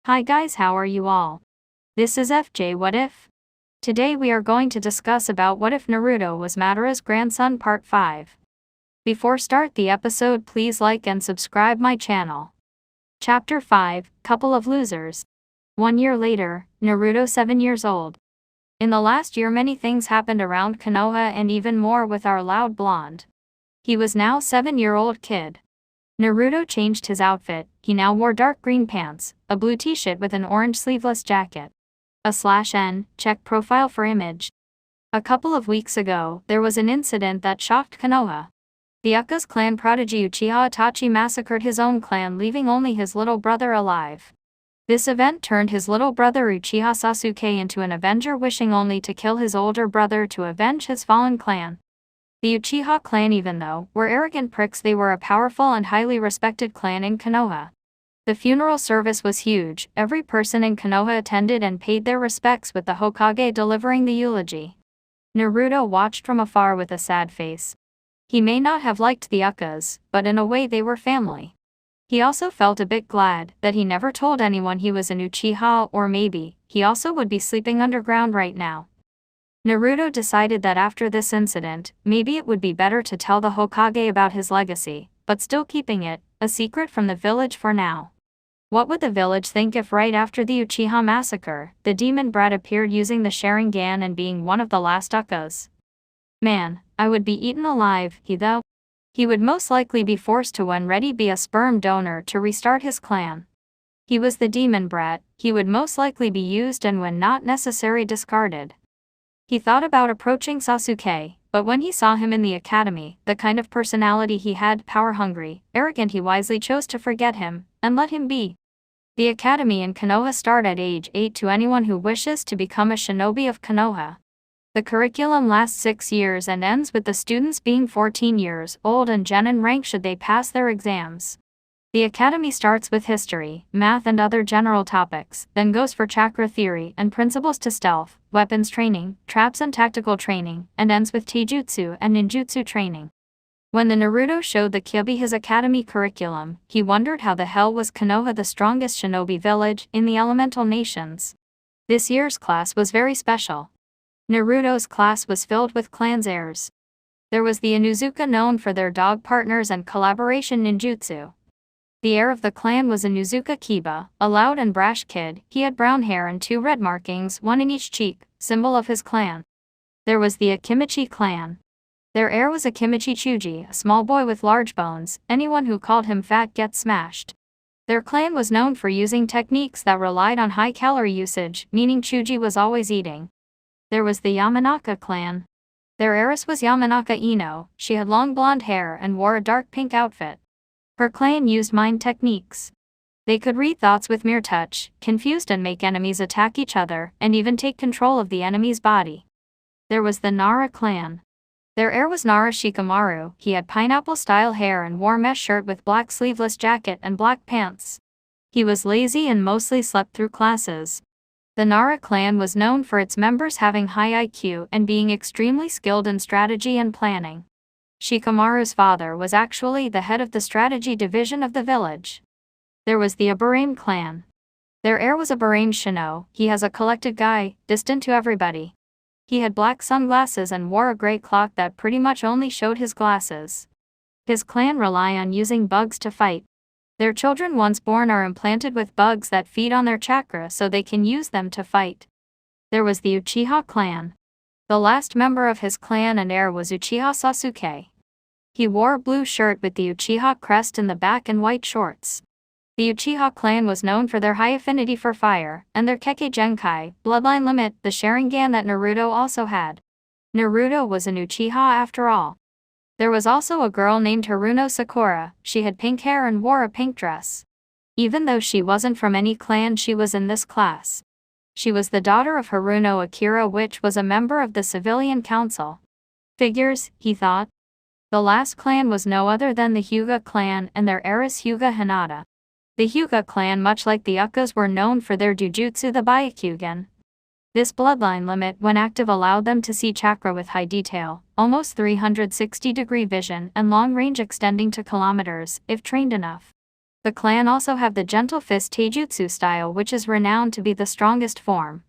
Hi guys, how are you all? This is FJ What If? Today we are going to discuss about what if Naruto was Madara's grandson part 5. Before start the episode, please like and subscribe my channel. Chapter 5, Couple of Losers. 1 year later, Naruto 7 years old. In the last year many things happened around Konoha and even more with our loud blonde. He was now 7-year-old kid. Naruto changed his outfit. He now wore dark green pants, a blue t-shirt with an orange sleeveless jacket. /N, check profile for image. A couple of weeks ago, there was an incident that shocked Konoha. The Uka's clan prodigy Uchiha Itachi massacred his own clan, leaving only his little brother alive. This event turned his little brother Uchiha Sasuke into an avenger, wishing only to kill his older brother to avenge his fallen clan. The Uchiha clan, even though were arrogant pricks, they were a powerful and highly respected clan in Konoha. The funeral service was huge. Every person in Konoha attended and paid their respects, with the Hokage delivering the eulogy. Naruto watched from afar with a sad face. He may not have liked the Ukas, but in a way they were family. He also felt a bit glad that he never told anyone he was an Uchiha, or maybe he also would be sleeping underground right now. Naruto decided that after this incident, maybe it would be better to tell the Hokage about his legacy, but still keeping it a secret from the village for now. What would the village think if right after the Uchiha massacre, the demon brat appeared using the Sharingan and being one of the last Ukas? Man, I would be eaten alive. He would most likely be forced to, when ready, be a sperm donor to restart his clan. He was the demon brat. He would most likely be used and, when not necessary, discarded. He thought about approaching Sasuke, but when he saw him in the academy, the kind of personality he had, power-hungry, arrogant, he wisely chose to forget him and let him be. The academy in Konoha start at age 8 to anyone who wishes to become a shinobi of Konoha. The curriculum lasts 6 years and ends with the students being 14 years old and genin rank should they pass their exams. The academy starts with history, math and other general topics, then goes for chakra theory and principles to stealth, weapons training, traps and tactical training, and ends with taijutsu and ninjutsu training. When the Naruto showed the Kyuubi his academy curriculum, he wondered how the hell was Konoha the strongest shinobi village in the elemental nations. This year's class was very special. Naruto's class was filled with clan's heirs. There was the Inuzuka, known for their dog partners and collaboration ninjutsu. The heir of the clan was Inuzuka Kiba, a loud and brash kid. He had brown hair and 2 red markings, one in each cheek, symbol of his clan. There was the Akimichi clan. Their heir was Akimichi Chuji, a small boy with large bones. Anyone who called him fat gets smashed. Their clan was known for using techniques that relied on high calorie usage, meaning Chuji was always eating. There was the Yamanaka clan. Their heiress was Yamanaka Ino. She had long blonde hair and wore a dark pink outfit. Her clan used mind techniques. They could read thoughts with mere touch, confuse and make enemies attack each other, and even take control of the enemy's body. There was the Nara clan. Their heir was Nara Shikamaru. He had pineapple-style hair and wore mesh shirt with black sleeveless jacket and black pants. He was lazy and mostly slept through classes. The Nara clan was known for its members having high IQ and being extremely skilled in strategy and planning. Shikamaru's father was actually the head of the strategy division of the village. There was the Aburame clan. Their heir was Aburame Shino. He has a collected guy, distant to everybody. He had black sunglasses and wore a gray clock that pretty much only showed his glasses. His clan rely on using bugs to fight. Their children once born are implanted with bugs that feed on their chakra so they can use them to fight. There was the Uchiha clan. The last member of his clan and heir was Uchiha Sasuke. He wore a blue shirt with the Uchiha crest in the back and white shorts. The Uchiha clan was known for their high affinity for fire, and their Kekkei Genkai, bloodline limit, the Sharingan that Naruto also had. Naruto was an Uchiha after all. There was also a girl named Haruno Sakura. She had pink hair and wore a pink dress. Even though she wasn't from any clan, she was in this class. She was the daughter of Haruno Akira, which was a member of the civilian council. Figures, he thought. The last clan was no other than the Hyuga clan and their heiress Hyuga Hinata. The Hyuga clan, much like the Ukas, were known for their jujutsu, the Byakugan. This bloodline limit, when active, allowed them to see chakra with high detail, almost 360-degree vision, and long range extending to kilometers, if trained enough. The clan also have the Gentle Fist Taijutsu style, which is renowned to be the strongest form.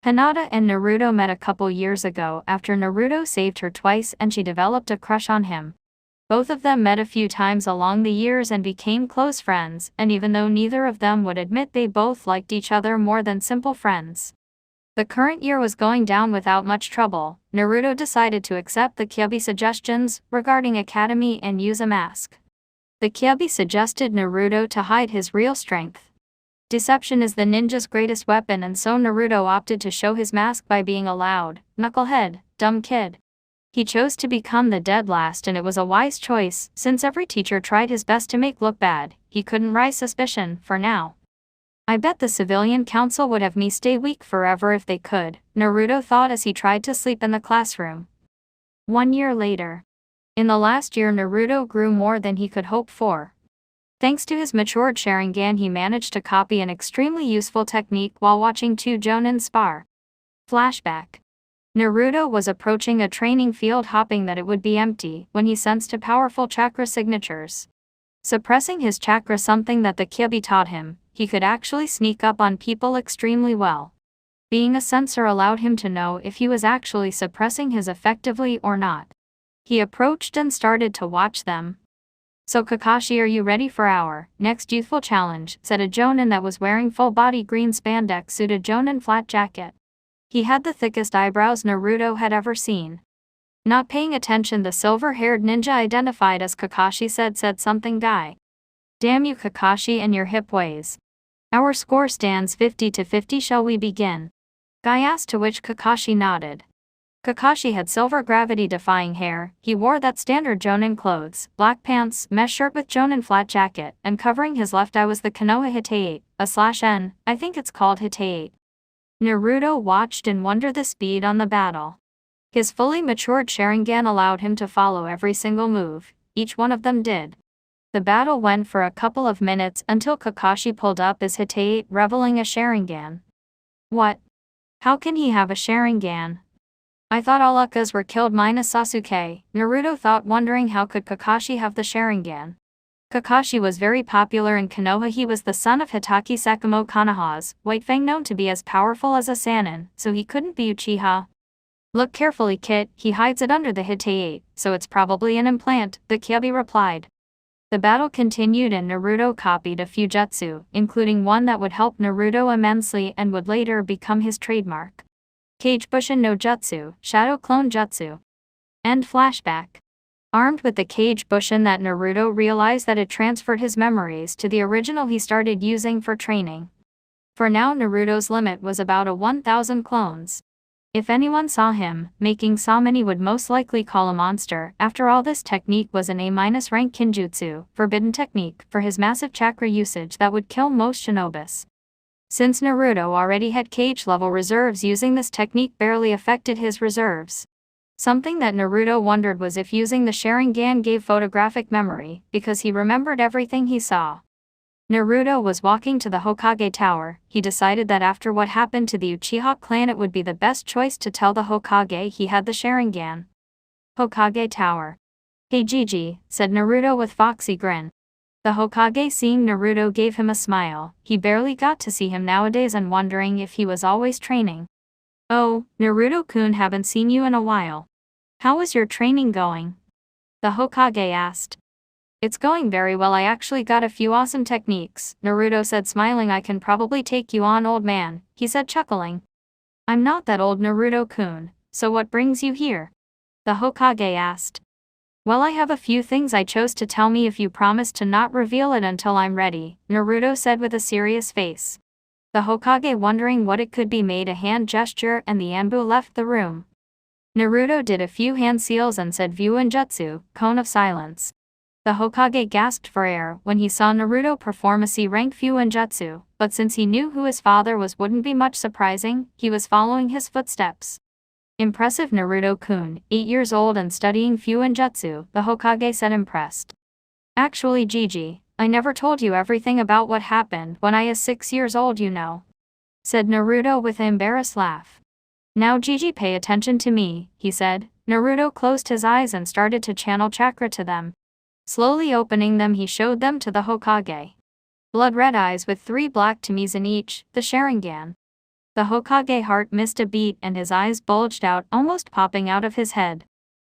Hinata and Naruto met a couple years ago after Naruto saved her twice and she developed a crush on him. Both of them met a few times along the years and became close friends, and even though neither of them would admit, they both liked each other more than simple friends. The current year was going down without much trouble. Naruto decided to accept the Kyuubi suggestions regarding academy and use a mask. The Kyuubi suggested Naruto to hide his real strength. Deception is the ninja's greatest weapon, and so Naruto opted to show his mask by being a loud, knucklehead, dumb kid. He chose to become the dead last, and it was a wise choice, since every teacher tried his best to make look bad. He couldn't rise suspicion, for now. I bet the civilian council would have me stay weak forever if they could, Naruto thought as he tried to sleep in the classroom. 1 year later. In the last year, Naruto grew more than he could hope for. Thanks to his matured Sharingan, he managed to copy an extremely useful technique while watching two Jonin spar. Flashback. Naruto was approaching a training field, hoping that it would be empty, when he sensed two powerful chakra signatures. Suppressing his chakra, something that the Kyuubi taught him, he could actually sneak up on people extremely well. Being a sensor allowed him to know if he was actually suppressing his effectively or not. He approached and started to watch them. "So Kakashi, are you ready for our next youthful challenge?" said a Jonin that was wearing full-body green spandex suited Jonin flat jacket. He had the thickest eyebrows Naruto had ever seen. Not paying attention, the silver-haired ninja identified as Kakashi said something guy. "Damn you Kakashi and your hip ways. Our score stands 50-50, shall we begin?" Guy asked, to which Kakashi nodded. Kakashi had silver gravity-defying hair. He wore that standard Jonin clothes, black pants, mesh shirt with Jonin flat jacket, and covering his left eye was the Konoha Hitei, /N, I think it's called Hitei. Naruto watched in wonder the speed on the battle. His fully matured Sharingan allowed him to follow every single move, each one of them did. The battle went for a couple of minutes until Kakashi pulled up his Hitei, revealing a Sharingan. What? How can he have a Sharingan? I thought all Ukkas were killed minus Sasuke, Naruto thought, wondering how could Kakashi have the Sharingan. Kakashi was very popular in Konoha. He was the son of Hitaki Sakamo Konoha's White Fang, known to be as powerful as a Sannin, so he couldn't be Uchiha. Look carefully, Kit, he hides it under the Hitei, so it's probably an implant, the Kyuubi replied. The battle continued and Naruto copied a few jutsu, including one that would help Naruto immensely and would later become his trademark. Kage Bushin no Jutsu, Shadow Clone Jutsu. End flashback. Armed with the Kage Bushin that Naruto realized that it transferred his memories to the original he started using for training. For now, Naruto's limit was about 1,000 clones. If anyone saw him making so many, would most likely call a monster. After all, this technique was an A- rank Kinjutsu, forbidden technique, for his massive chakra usage that would kill most shinobis. Since Naruto already had Kage-level reserves, using this technique barely affected his reserves. Something that Naruto wondered was if using the Sharingan gave photographic memory, because he remembered everything he saw. Naruto was walking to the Hokage Tower. He decided that after what happened to the Uchiha clan, it would be the best choice to tell the Hokage he had the Sharingan. Hokage Tower. "Hey Gigi," said Naruto with foxy grin. The Hokage, seeing Naruto, gave him a smile. He barely got to see him nowadays and wondering if he was always training. "Oh, Naruto-kun, haven't seen you in a while. How is your training going?" the Hokage asked. "It's going very well. I actually got a few awesome techniques," Naruto said, smiling. "I can probably take you on, old man," he said, chuckling. "I'm not that old, Naruto-kun, so what brings you here?" the Hokage asked. "Well, I have a few things I chose to tell me if you promise to not reveal it until I'm ready," Naruto said with a serious face. The Hokage, wondering what it could be, made a hand gesture and the Anbu left the room. Naruto did a few hand seals and said Vuinjutsu, Cone of Silence. The Hokage gasped for air when he saw Naruto perform a C-rank Vuinjutsu, but since he knew who his father was, wouldn't be much surprising. He was following his footsteps. "Impressive, Naruto-kun, 8 years old and studying Fuinjutsu," the Hokage said, impressed. "Actually, Gigi, I never told you everything about what happened when I was 6 years old, you know," said Naruto with an embarrassed laugh. "Now Gigi, pay attention to me," he said. Naruto closed his eyes and started to channel chakra to them. Slowly opening them, he showed them to the Hokage. blood-red eyes with 3 black tomes in each, the Sharingan. The Hokage heart missed a beat and his eyes bulged out, almost popping out of his head.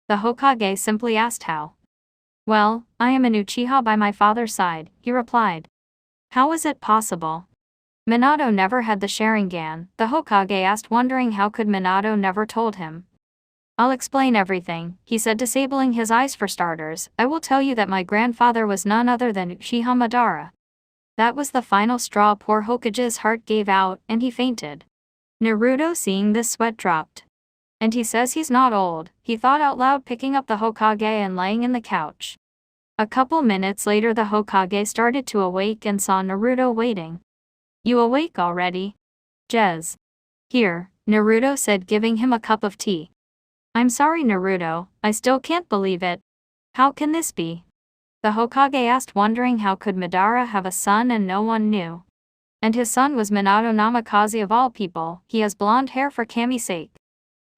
The Hokage simply asked how. Well, I am an Uchiha by my father's side, he replied. How is it possible? Minato never had the Sharingan, the Hokage asked, wondering how could Minato never told him. I'll explain everything, he said, disabling his eyes for starters. I will tell you that my grandfather was none other than Uchiha Madara. That was the final straw. Poor Hokage's heart gave out, and he fainted. Naruto, seeing this, sweat dropped. And he says he's not old, he thought out loud, picking up the Hokage and laying in the couch. A couple minutes later the Hokage started to awake and saw Naruto waiting. You awake already? Jez. Here, Naruto said, giving him a cup of tea. I'm sorry, Naruto, I still can't believe it. How can this be? The Hokage asked, wondering how could Madara have a son and no one knew. And his son was Minato Namikaze of all people. He has blonde hair for Kami's sake.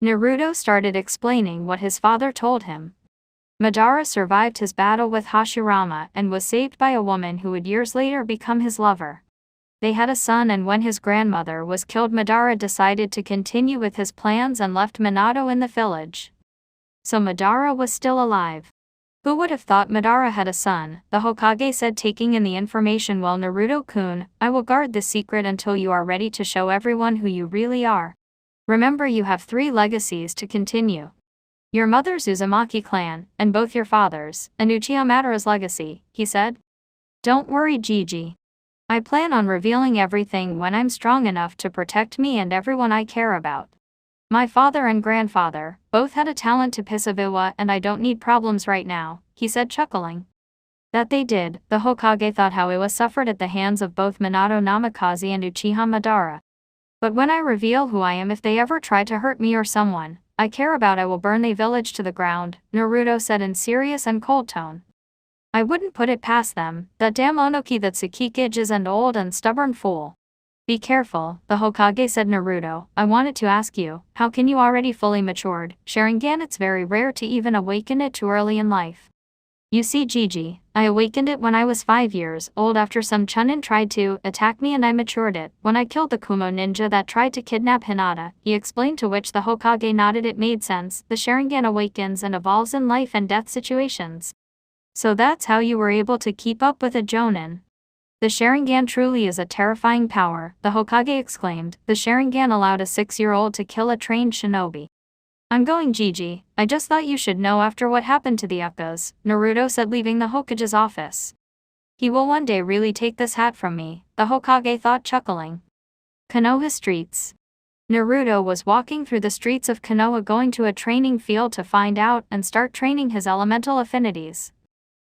Naruto started explaining what his father told him. Madara survived his battle with Hashirama and was saved by a woman who would years later become his lover. They had a son, and when his grandmother was killed, Madara decided to continue with his plans and left Minato in the village. So Madara was still alive. Who would have thought Madara had a son? The Hokage said, taking in the information. Well, Naruto-kun, I will guard this secret until you are ready to show everyone who you really are. Remember, you have 3 legacies to continue. Your mother's Uzumaki clan, and both your father's, and Uchiha Madara's legacy, he said. Don't worry, Gigi. I plan on revealing everything when I'm strong enough to protect me and everyone I care about. My father and grandfather both had a talent to Pisaviwa, and I don't need problems right now, he said, chuckling. That they did. The Hokage thought how Iwa suffered at the hands of both Minato Namikaze and Uchiha Madara. But when I reveal who I am, if they ever try to hurt me or someone I care about, I will burn the village to the ground, Naruto said in serious and cold tone. I wouldn't put it past them, that damn Onoki, that Tsukikage is an old and stubborn fool. Be careful, the Hokage said. Naruto, I wanted to ask you, how can you already fully matured Sharingan? It's very rare to even awaken it too early in life. You see, Gigi, I awakened it when I was 5 years old after some Chunin tried to attack me, and I matured it when I killed the Kumo ninja that tried to kidnap Hinata, he explained, to which the Hokage nodded. It made sense. The Sharingan awakens and evolves in life and death situations. So that's how you were able to keep up with a Jonin. The Sharingan truly is a terrifying power, the Hokage exclaimed. The Sharingan allowed a 6-year-old to kill a trained shinobi. I'm going, Gigi, I just thought you should know after what happened to the Ukas, Naruto said, leaving the Hokage's office. He will one day really take this hat from me, the Hokage thought, chuckling. Konoha streets. Naruto was walking through the streets of Konoha, going to a training field to find out and start training his elemental affinities.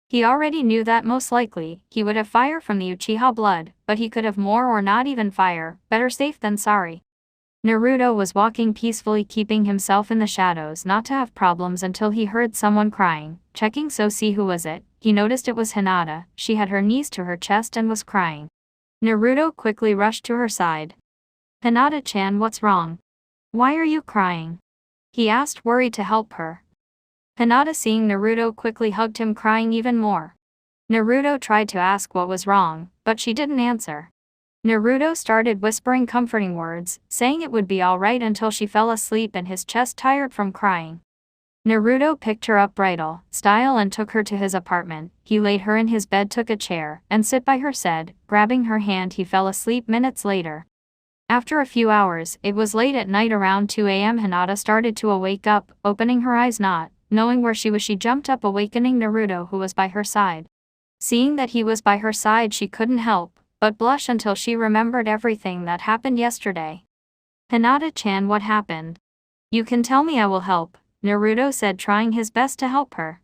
He already knew that most likely he would have fire from the Uchiha blood, but he could have more or not even fire. Better safe than sorry. Naruto was walking peacefully, keeping himself in the shadows not to have problems, until he heard someone crying. Checking so see who was it, he noticed it was Hinata. She had her knees to her chest and was crying. Naruto quickly rushed to her side. Hinata-chan, what's wrong? Why are you crying? He asked, worried to help her. Hinata, seeing Naruto, quickly hugged him, crying even more. Naruto tried to ask what was wrong, but she didn't answer. Naruto started whispering comforting words, saying it would be alright, until she fell asleep and his chest tired from crying. Naruto picked her up bridal style and took her to his apartment. He laid her in his bed, took a chair, and sit by her, said, grabbing her hand. He fell asleep minutes later. After a few hours, it was late at night, around 2 a.m. Hinata started to wake up, opening her eyes, not knowing where she was. She jumped up, awakening Naruto, who was by her side. Seeing that he was by her side, she couldn't help but blush until she remembered everything that happened yesterday. Hinata-chan, what happened? You can tell me, I will help, Naruto said, trying his best to help her.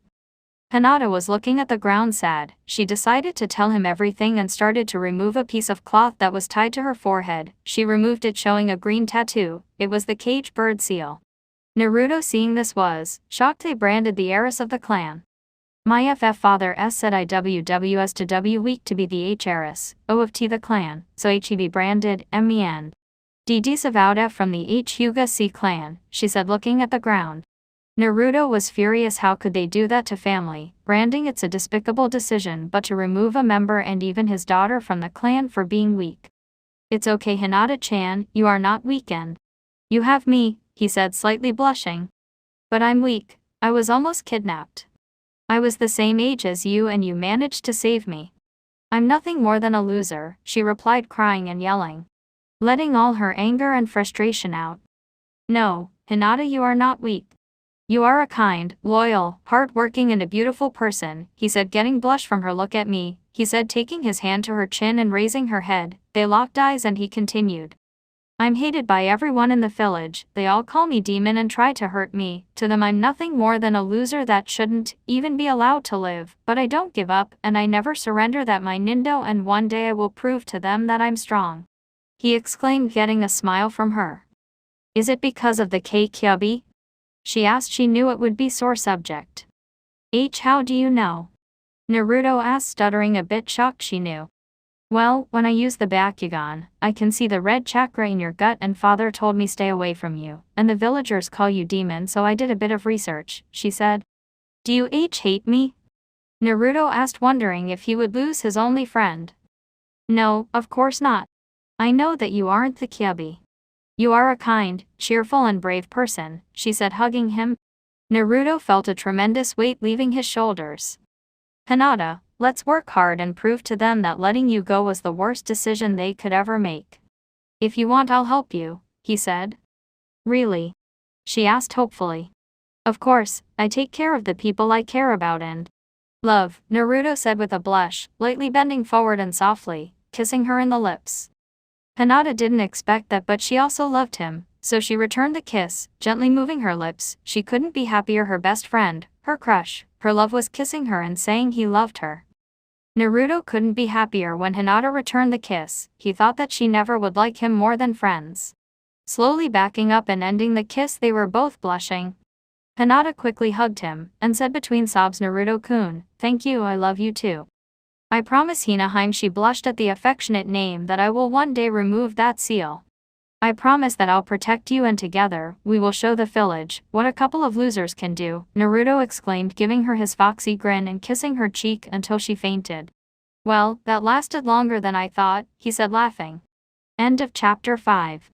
Hinata was looking at the ground, sad. She decided to tell him everything and started to remove a piece of cloth that was tied to her forehead. She removed it, showing a green tattoo. It was the cage bird seal. Naruto, seeing this, was shocked. They branded the heiress of the clan. My father said IWWS to W week to be the H heiress, O of T the clan, so HEB branded, ME and D disavowed F from the H Hyuga C clan, she said, looking at the ground. Naruto was furious. How could they do that to family, branding it's a despicable decision, but to remove a member and even his daughter from the clan for being weak. It's okay, Hinata-chan, you are not weakened. You have me, he said, slightly blushing. But I'm weak. I was almost kidnapped. I was the same age as you and you managed to save me. I'm nothing more than a loser, she replied, crying and yelling, letting all her anger and frustration out. No, Hinata, you are not weak. You are a kind, loyal, hard-working and a beautiful person, he said, getting blush from her. Look at me, he said, taking his hand to her chin and raising her head. They locked eyes and he continued. I'm hated by everyone in the village, they all call me demon and try to hurt me. To them I'm nothing more than a loser that shouldn't even be allowed to live, but I don't give up and I never surrender. That my Nindo, and one day I will prove to them that I'm strong, he exclaimed, getting a smile from her. Is it because of the Kyubi? She asked. She knew it would be sore subject. How do you know? Naruto asked, stuttering, a bit shocked. She knew. Well, when I use the Bakugan, I can see the red chakra in your gut and father told me stay away from you, and the villagers call you demon, so I did a bit of research, she said. Do you hate me? Naruto asked, wondering if he would lose his only friend. No, of course not. I know that you aren't the Kyubi. You are a kind, cheerful and brave person, she said, hugging him. Naruto felt a tremendous weight leaving his shoulders. Hinata, let's work hard and prove to them that letting you go was the worst decision they could ever make. If you want, I'll help you, he said. Really? She asked hopefully. Of course, I take care of the people I care about and love, Naruto said with a blush, lightly bending forward and softly kissing her in the lips. Hinata didn't expect that, but she also loved him, so she returned the kiss, gently moving her lips. She couldn't be happier. Her best friend, her crush, her love was kissing her and saying he loved her. Naruto couldn't be happier when Hinata returned the kiss. He thought that she never would like him more than friends. Slowly backing up and ending the kiss, they were both blushing. Hinata quickly hugged him and said between sobs, Naruto-kun, thank you, I love you too. I promise, Hinaheim, she blushed at the affectionate name, that I will one day remove that seal. I promise that I'll protect you and together, we will show the village what a couple of losers can do, Naruto exclaimed, giving her his foxy grin and kissing her cheek until she fainted. Well, that lasted longer than I thought, he said, laughing. End of chapter 5.